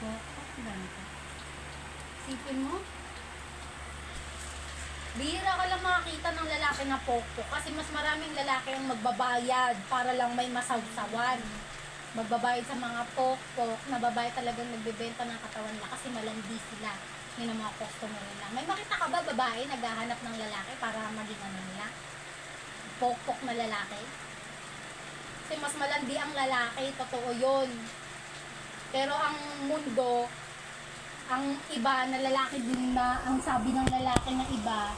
Ganito. Sipin mo, bihira ka lang makakita ng lalaki na pokpok kasi mas maraming lalaki ang magbabayad para lang may masawsawan. Magbabayad sa mga pokpok na babae talagang nagbebenta ng katawan nila kasi malandi sila. Yun ang mga customer nila. May makita ka ba babae naghahanap ng lalaki para maging ano nila? Pokpok na lalaki? Kasi mas malandi ang lalaki, totoo yun. Pero ang mundo, ang iba na lalaki din na, ang sabi ng lalaki na iba,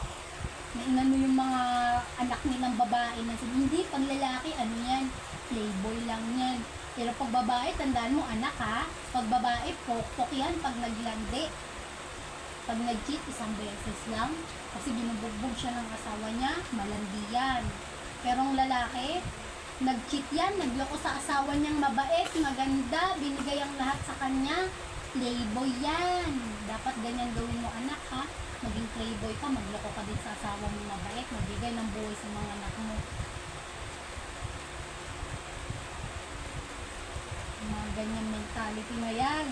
na inano yung mga anak nilang babae na sabi, hindi, pang lalaki, ano yan, playboy lang yan. Pero pag babae, tandaan mo, anak ha, pag babae, pokpok yan, pag naglandi. Pag nag-cheat, isang beses lang, kasi binubugbog siya ng asawa niya, malandi yan. Pero ang lalaki, nag-cheat yan, nagloko sa asawa niyang mabait, maganda, binigay ang lahat sa kanya, playboy yan. Dapat ganyan gawin mo anak ha. Maging playboy ka, magloko ka din sa asawa mo mabait, magbigay ng buhay sa mga anak mo. Mga ganyan mentality na yan.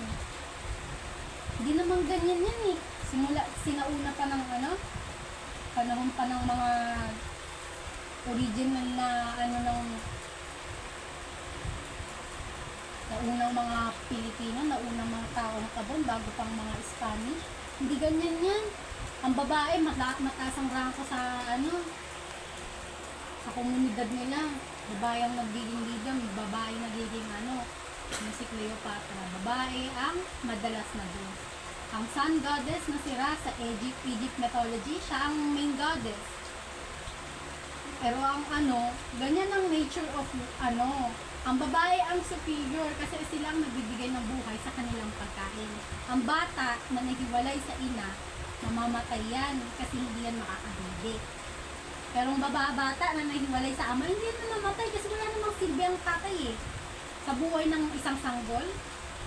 Hindi naman ganyan yan eh. Sinauna pa ng panahon pa ng mga original na naunang mga Pilipino, naunang mga taong tabon bago pang mga Spanish. Hindi ganyan yan. Ang babae, mataas ang ranko sa sa komunidad nila. Babae ang nagiging leader, babae nagiging si Cleopatra. Babae ang madalas na Diyos. Ang sun goddess na si Ra sa Egypt mythology, siya ang main goddess. Pero ang ganyan ang nature of ang babae ang superior kasi sila ang nagbibigay ng buhay sa kanilang pagkain. Ang bata na nahiwalay sa ina, namamatay yan kasi hindi yan makakabibi. Pero ang bata na nahiwalay sa ama, hindi yan namamatay kasi wala namang silbi ang tatay sa buhay ng isang sanggol.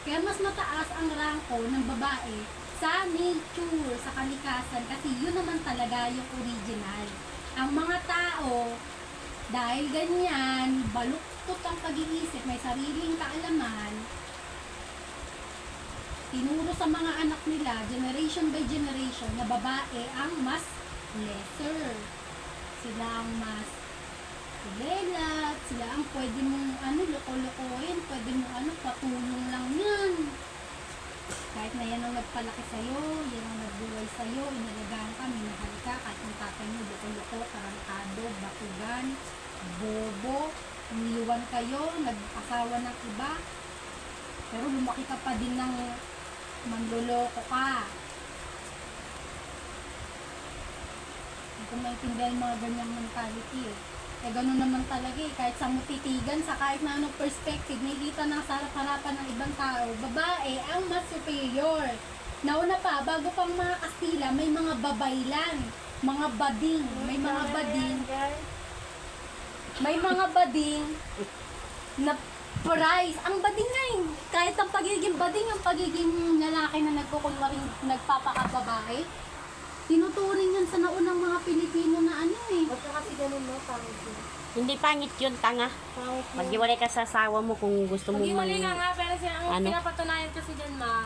Kaya mas mataas ang ranko ng babae sa nature, sa kalikasan kasi yun naman talaga yung original. Ang mga tao, dahil ganyan, baluktot ang pag-iisip, may sariling kaalaman, tinuro sa mga anak nila, generation by generation, na babae ang mas lesser. Sila ang mas lelat, sila ang pwede mong loko-lokohin, pwede mong patulong lang yan. Kahit na yan ang nagpalaki sa'yo, yan ang nagbuhay sa'yo, inalagaan ka, minahal ka, kahit yung tatay mo, loko-loko, tarantado, batugan, bobo, iniwan kayo, nag-asawa ng iba, pero lumaki ka pa din ng manloloko ka. Hindi ko maintindihan mga ganyang mentality ganun naman talaga kahit sa mutitigan, sa kahit na anong perspective, nakikita na sa harap-harapan ng ibang tao, babae ang mas superior. Nauna pa, bago pang mga Kastila, may mga babaylan, mga bading, may mga bading na price. Ang bading nga kahit ang pagiging bading, ang pagiging lalaki na nagkukunwaring nagpapakababae, tinuturing yan sa naunang mga Pilipino na Ba't kasi ganun mo, pangit yun? Hindi pangit yun, tanga. Pangit yun. Maghiwalay ka sa asawa mo kung gusto mo Maghiwalay nga pero ang pinapatunayan kasi dyan, ma,